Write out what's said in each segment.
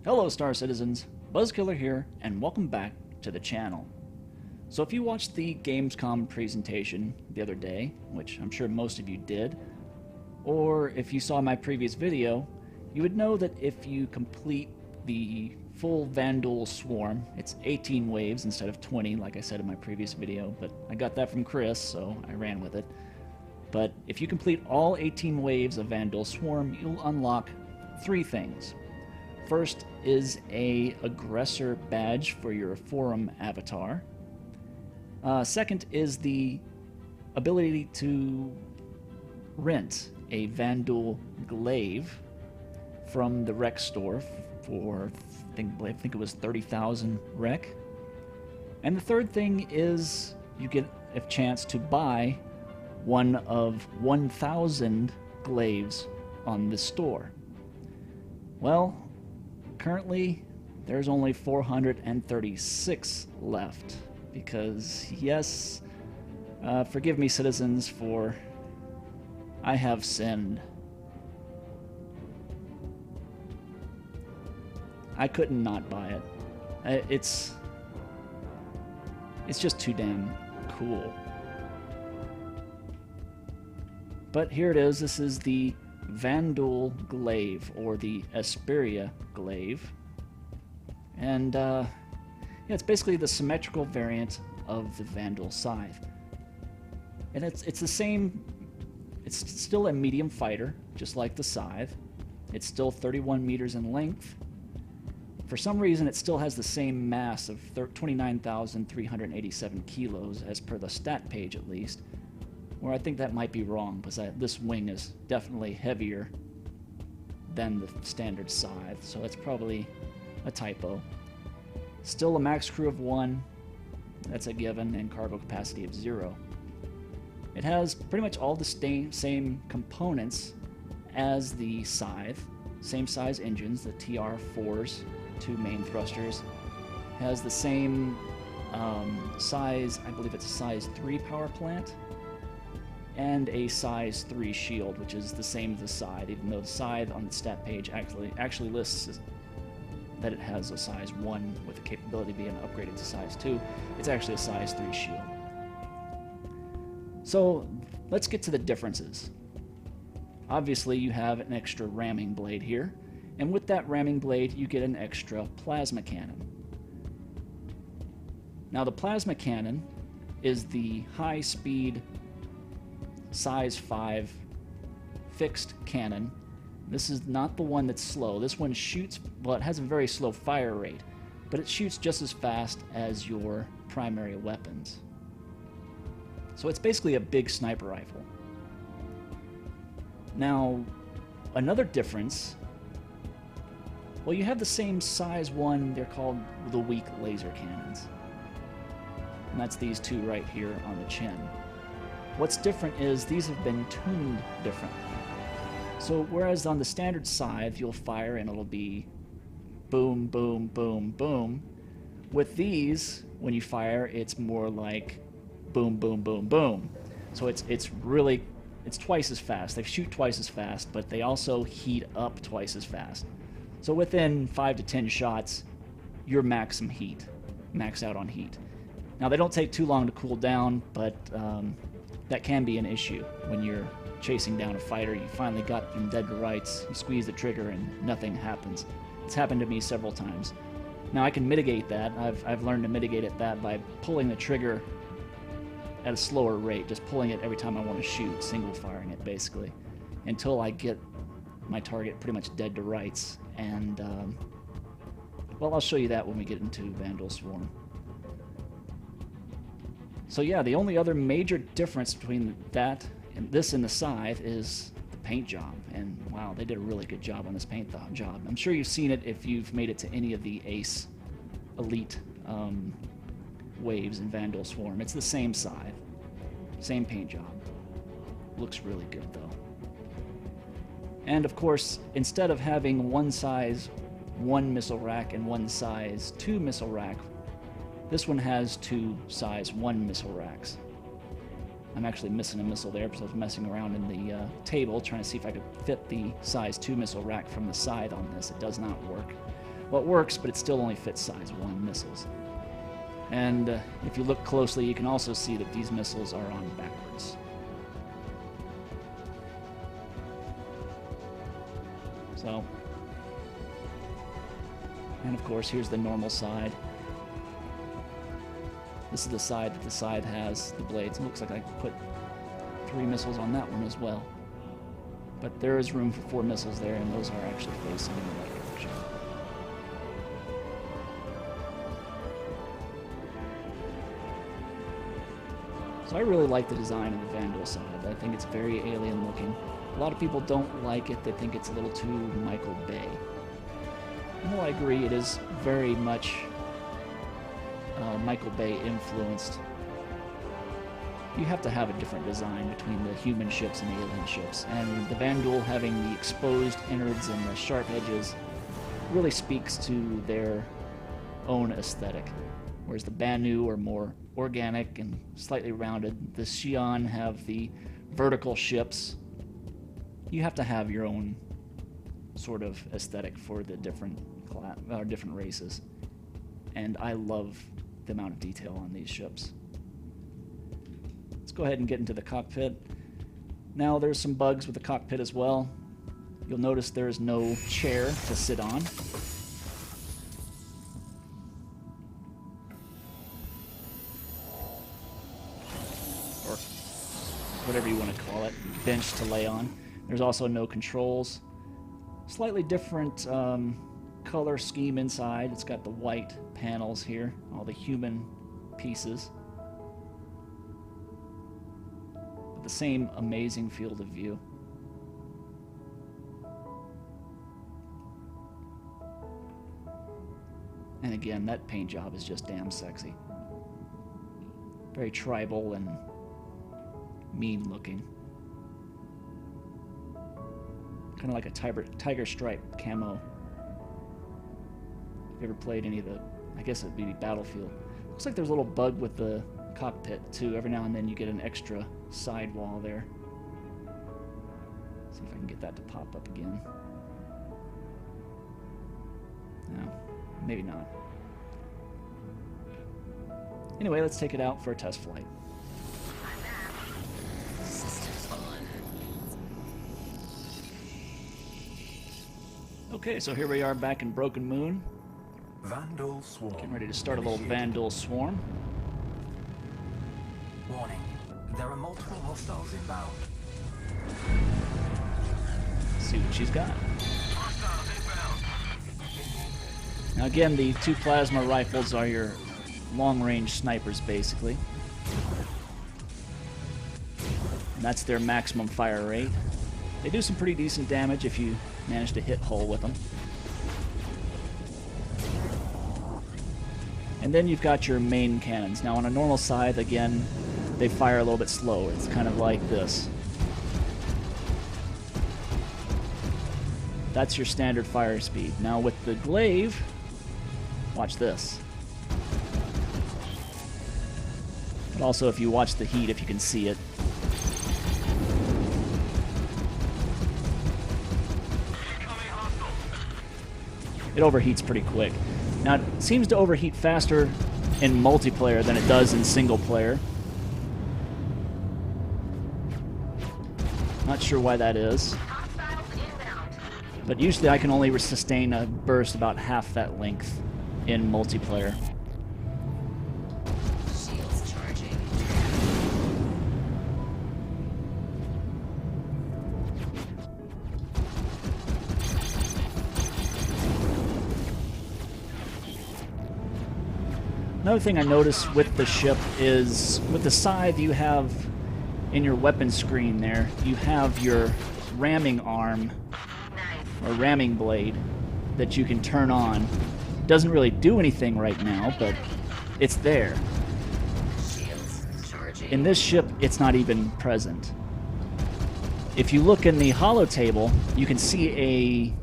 Hello Star Citizens, Buzzkiller here, and welcome back to the channel. So if you watched the Gamescom presentation the other day, which I'm sure most of you did, or if you saw my previous video, you would know that if you complete the full Vanduul swarm, it's 18 waves instead of 20 like I said in my previous video, but I got that from Chris, so I ran with it. But if you complete all 18 waves of Vanduul swarm, you'll unlock 3 things. First is a aggressor badge for your forum avatar. Second is the ability to rent a Vanduul Glaive from the rec store for I think it was 30,000 rec. And the third thing is you get a chance to buy one of 1,000 glaives on the store. Well, currently, there's only 436 left because, yes, forgive me, citizens, for I have sinned. I couldn't not buy it. It's just too damn cool. But here it is. This is the Vanduul Glaive, or the Asperia Glaive, and yeah, it's basically the symmetrical variant of the Vanduul Scythe, and it's the same. It's still a medium fighter, just like the Scythe. It's still 31 meters in length. For some reason, it still has the same mass of 29,387 kilos, as per the stat page at least. Or I think that might be wrong, because this wing is definitely heavier than the standard Scythe, so that's probably a typo. Still a max crew of 1, that's a given, and cargo capacity of 0. It has pretty much all the same components as the Scythe, same size engines, the TR4s, 2 main thrusters. Has the same size, I believe it's a size 3 power plant, and a size 3 shield, which is the same as the Scythe, even though the Scythe on the stat page actually lists that it has a size 1 with the capability of being upgraded to size 2. It's actually a size 3 shield. So let's get to the differences. Obviously, you have an extra ramming blade here, and with that ramming blade, you get an extra plasma cannon. Now, the plasma cannon is the high-speed size 5 fixed cannon. This is not the one that's slow. This one shoots, well, it has a very slow fire rate, but it shoots just as fast as your primary weapons. So it's basically a big sniper rifle. Now, another difference, well, you have the same size 1, they're called the weak laser cannons. And that's these 2 right here on the chin. What's different is these have been tuned differently. So whereas on the standard Scythe you'll fire and it'll be boom, boom, boom, boom, with these, when you fire, it's more like boom, boom, boom, boom. So it's twice as fast. They shoot twice as fast, but they also heat up twice as fast. So within 5 to 10 shots, you're max out on heat. Now they don't take too long to cool down, but that can be an issue when you're chasing down a fighter. You finally got them dead to rights, you squeeze the trigger and nothing happens. It's happened to me several times. Now I can mitigate that. I've learned to mitigate that by pulling the trigger at a slower rate, just pulling it every time I want to shoot, single firing it basically, until I get my target pretty much dead to rights. And well, I'll show you that when we get into Vanduul Swarm. So yeah, the only other major difference between that and this and the Scythe is the paint job. And wow, they did a really good job on this paint job. I'm sure you've seen it if you've made it to any of the Ace Elite waves in Vanduul Swarm. It's the same Scythe, same paint job. Looks really good though. And of course, instead of having one size 1 missile rack and one size 2 missile rack, this one has 2 size 1 missile racks. I'm actually missing a missile there because I was messing around in the table trying to see if I could fit the size 2 missile rack from the side on this. It does not work. Well, it works, but it still only fits size 1 missiles. And if you look closely, you can also see that these missiles are on backwards. So, and of course, here's the normal side. This is the side that the side has the blades. It looks like I put 3 missiles on that one as well. But there is room for 4 missiles there, and those are actually facing in the right direction. So I really like the design of the Vanduul side. I think it's very alien looking. A lot of people don't like it. They think it's a little too Michael Bay. Well, I agree. It is very much Michael Bay influenced. You have to have a different design between the human ships and the alien ships. And the Vanduul having the exposed innards and the sharp edges really speaks to their own aesthetic. Whereas the Banu are more organic and slightly rounded. The Xi'an have the vertical ships. You have to have your own sort of aesthetic for the different races. And I love the amount of detail on these ships. Let's go ahead and get into the cockpit. Now there's some bugs with the cockpit as well. You'll notice there's no chair to sit on. Or whatever you want to call it, bench to lay on. There's also no controls. Slightly different color scheme inside. It's got the white panels here, all the human pieces. But the same amazing field of view. And again, that paint job is just damn sexy. Very tribal and mean looking. Kind of like a tiger stripe camo. If you ever played any of the, I guess it'd be Battlefield. Looks like there's a little bug with the cockpit too. Every now and then you get an extra sidewall there. See if I can get that to pop up again. No, maybe not. Anyway, let's take it out for a test flight. Okay, so here we are back in Broken Moon. Vanduul Swarm. Getting ready to start a little Vanduul Swarm. Warning. There are multiple hostiles inbound. Let's see what she's got. Now again, the 2 plasma rifles are your long-range snipers, basically. And that's their maximum fire rate. They do some pretty decent damage if you manage to hit hull with them. And then you've got your main cannons. Now on a normal scythe, again, they fire a little bit slower. It's kind of like this. That's your standard fire speed. Now with the glaive, watch this. But also if you watch the heat, if you can see it. It overheats pretty quick. Now, it seems to overheat faster in multiplayer than it does in single player. Not sure why that is. But usually I can only sustain a burst about half that length in multiplayer. Shields charging. Another thing I noticed with the ship is, with the scythe you have in your weapon screen there, you have your ramming arm, or ramming blade, that you can turn on. Doesn't really do anything right now, but it's there. Shields charging. In this ship, it's not even present. If you look in the holo table, you can see a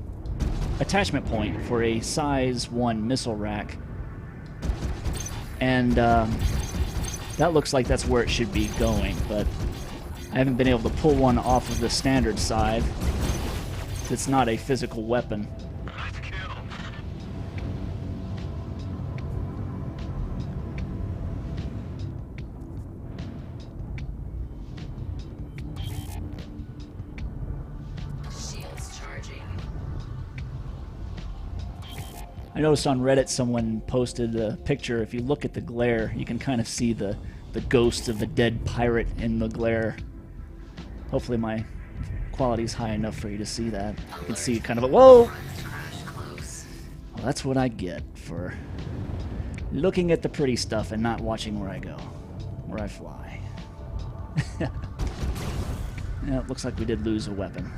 attachment point for a size 1 missile rack. And that looks like that's where it should be going, but I haven't been able to pull one off of the standard scythe. It's not a physical weapon. I noticed on Reddit someone posted a picture. If you look at the glare, you can kind of see the ghost of the dead pirate in the glare. Hopefully my quality is high enough for you to see that. You can see kind of a... Whoa! Well, that's what I get for looking at the pretty stuff and not watching where I go, where I fly. Yeah, it looks like we did lose a weapon.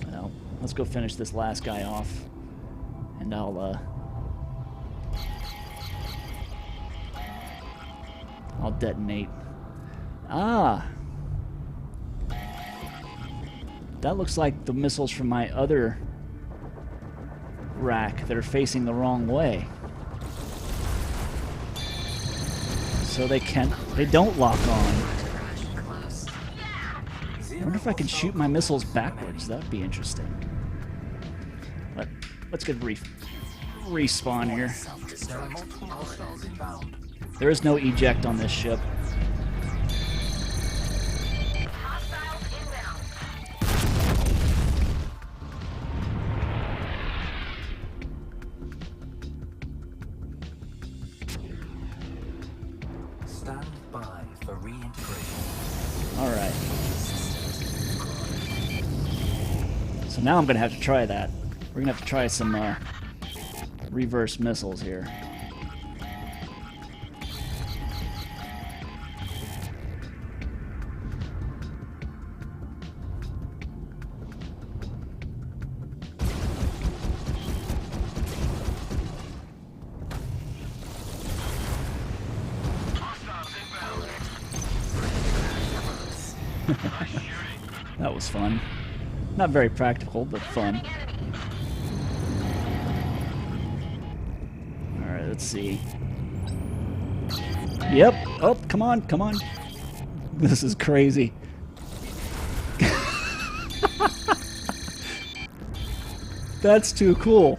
Well, let's go finish this last guy off, and I'll detonate. Ah! That looks like the missiles from my other rack that are facing the wrong way. So they don't lock on. I wonder if I can shoot my missiles backwards. That would be interesting. But let's get respawn here. There is no eject on this ship. Stand by for reintegration. All right. So now I'm going to have to try that. We're going to have to try some reverse missiles here. That was fun. Not very practical, but fun. Alright, let's see. Yep. Oh, come on, come on. This is crazy. That's too cool.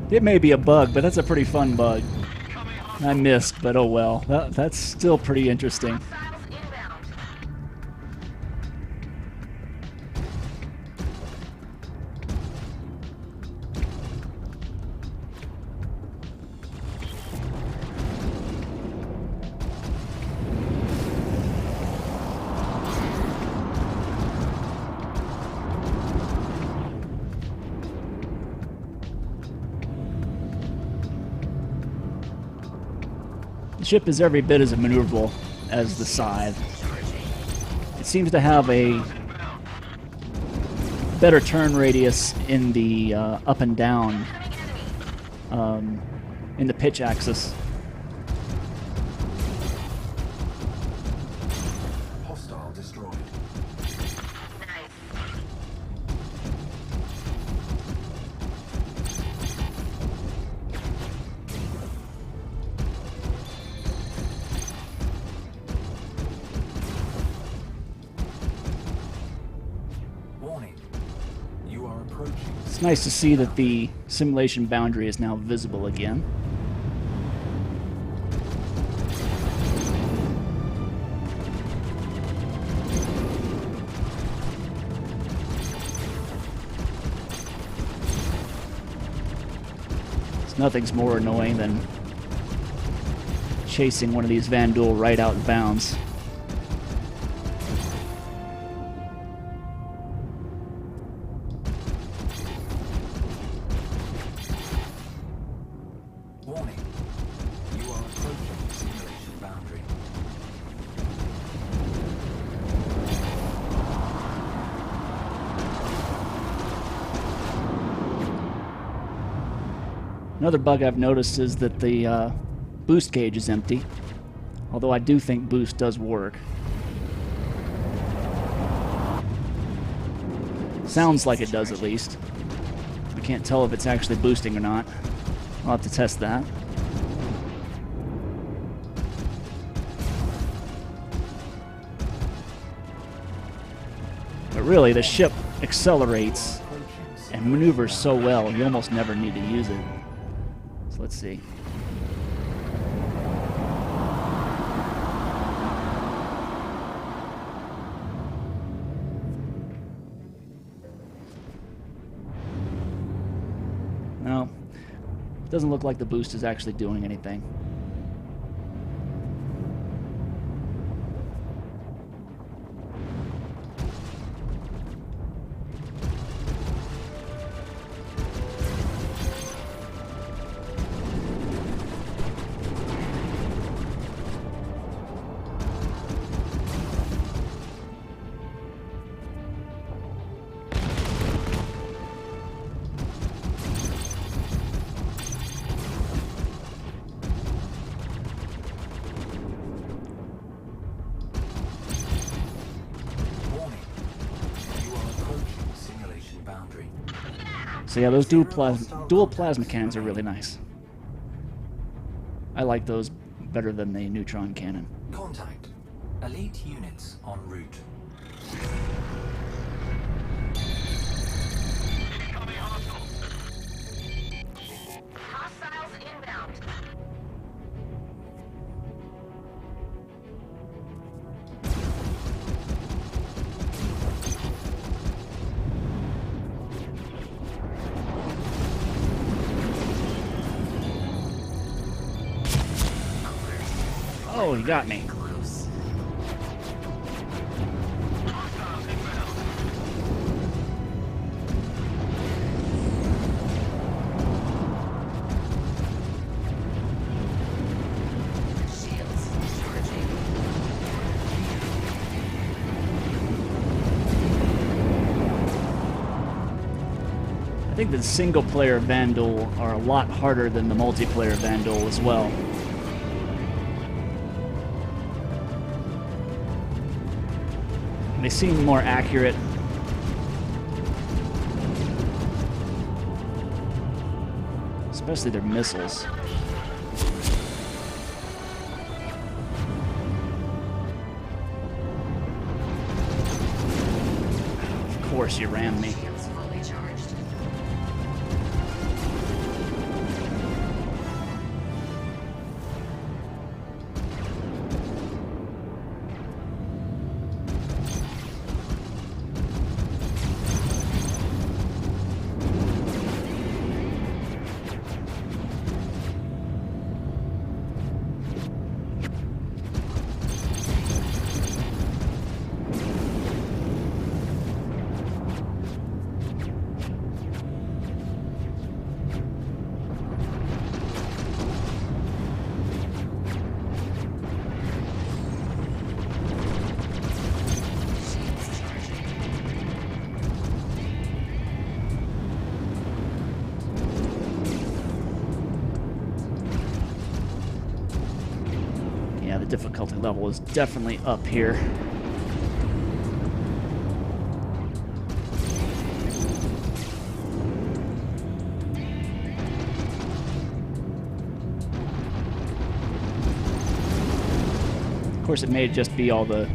It may be a bug, but that's a pretty fun bug. I missed, but oh well. That's still pretty interesting. The ship is every bit as maneuverable as the Scythe. It seems to have a better turn radius in the up and down, in the pitch axis. Hostile destroyed. Warning. You are approaching. It's nice to see that the simulation boundary is now visible again. Nothing's more annoying than chasing one of these Vanduul right out of bounds. Warning. You are approaching the simulation boundary. Another bug I've noticed is that the boost gauge is empty, although I do think boost does work. Sounds like it does, at least. I can't tell if it's actually boosting or not. I'll have to test that. But really, the ship accelerates and maneuvers so well, you almost never need to use it. So let's see. Doesn't look like the boost is actually doing anything. So yeah, those dual plasma cannons are really nice. I like those better than the neutron cannon. Contact. Elite units en route. Hostiles inbound. Oh, he got me. Close. Shields charging. I think the single-player Vanduul are a lot harder than the multiplayer Vanduul as well. They seem more accurate. Especially their missiles. Of course you rammed me. Shields fully charged. Shields charging. Yeah, the difficulty level is definitely up here. Of course, it may just be all the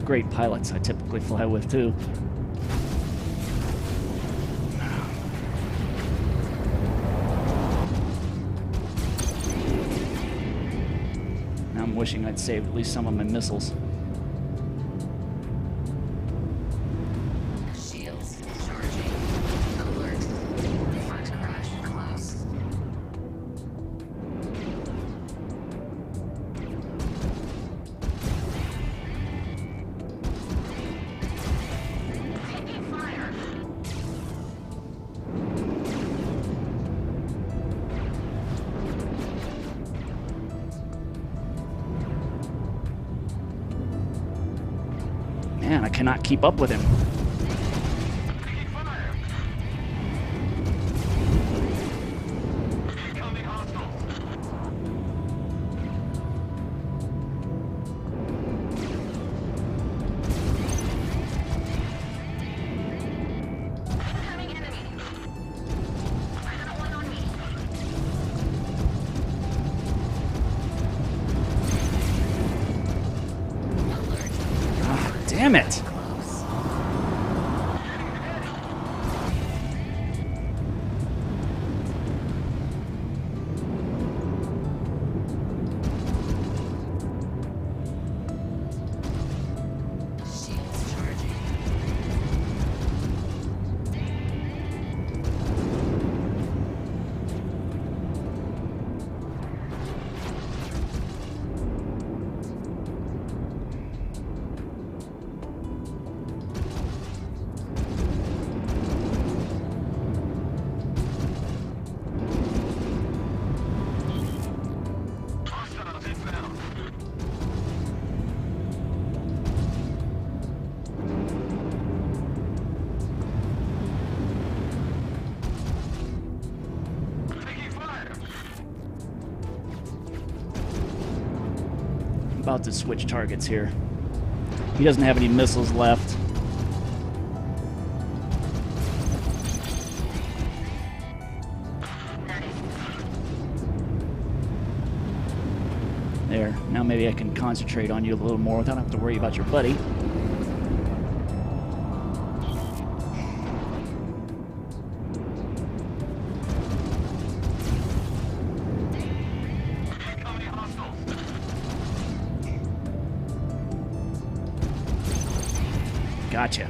great pilots I typically fly with, too. Now I'm wishing I'd saved at least some of my missiles. Shields charging. Alert. Front crash close. Taking fire. Man, I cannot keep up with him. Incoming enemy. I got one on me. Alert. Ah, damn it! Close. Shields charging. about to switch targets here. He doesn't have any missiles left. There. Now maybe I can concentrate on you a little more without having to worry about your buddy. Gotcha.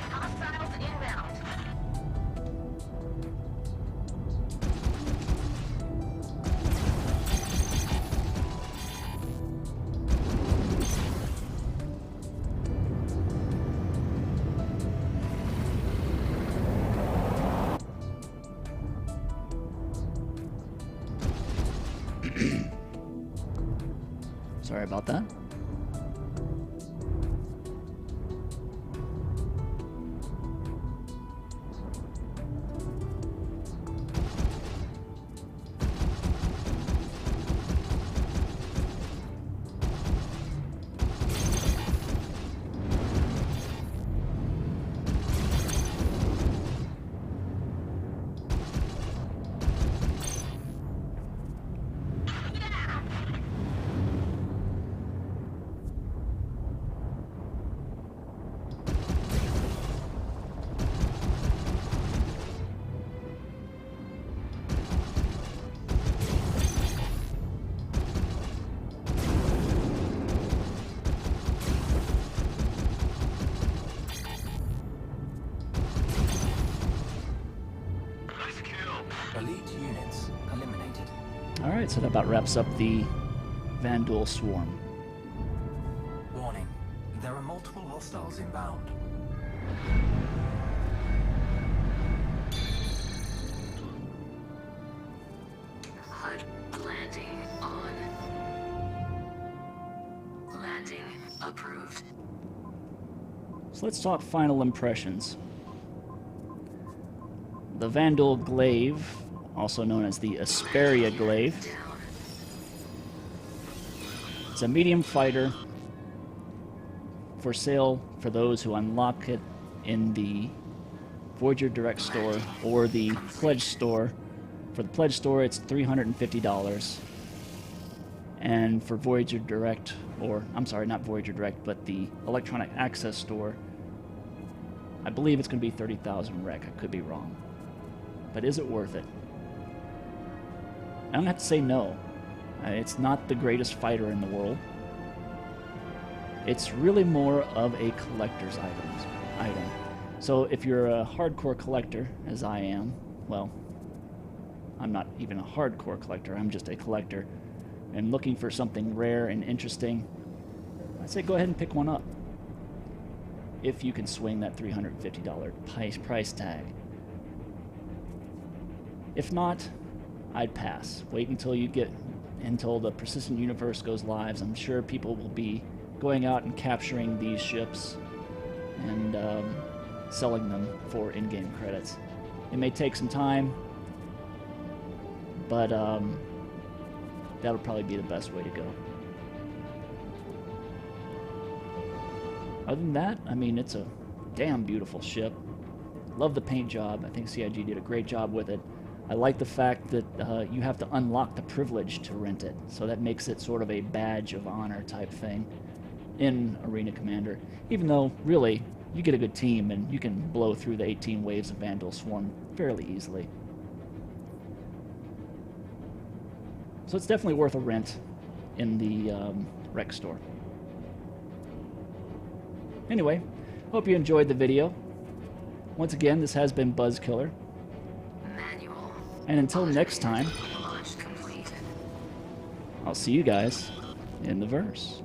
Hostiles inbound. Sorry about that. Elite units eliminated. Alright, so that about wraps up the Vanduul swarm. Warning. There are multiple hostiles inbound. HUD landing on. Landing approved. So let's talk final impressions. The Vanduul Glaive, also known as the Obsolete Glaive, Down. it's a medium fighter for sale for those who unlock it in the Voyager Direct store or the Pledge store. For the Pledge store, it's $350. And for Voyager Direct, or I'm sorry, not Voyager Direct, but the Electronic Access store, I believe it's going to be 30,000 rec. I could be wrong. But is it worth it? I don't have to say no. It's not the greatest fighter in the world. It's really more of a collector's item. So if you're a hardcore collector, as I am, well, I'm not even a hardcore collector, I'm just a collector, and looking for something rare and interesting, I'd say go ahead and pick one up. If you can swing that $350 price tag. If not, I'd pass. Wait until the Persistent Universe goes live. I'm sure people will be going out and capturing these ships and selling them for in-game credits. It may take some time, but that'll probably be the best way to go. Other than that, I mean, it's a damn beautiful ship. Love the paint job. I think CIG did a great job with it. I like the fact that you have to unlock the privilege to rent it, so that makes it sort of a badge of honor type thing in Arena Commander, even though, really, you get a good team and you can blow through the 18 waves of Vanduul Swarm fairly easily. So it's definitely worth a rent in the rec store. Anyway, hope you enjoyed the video. Once again, this has been Buzzkiller. Manual. And until next time, Launch completed. I'll see you guys in the verse.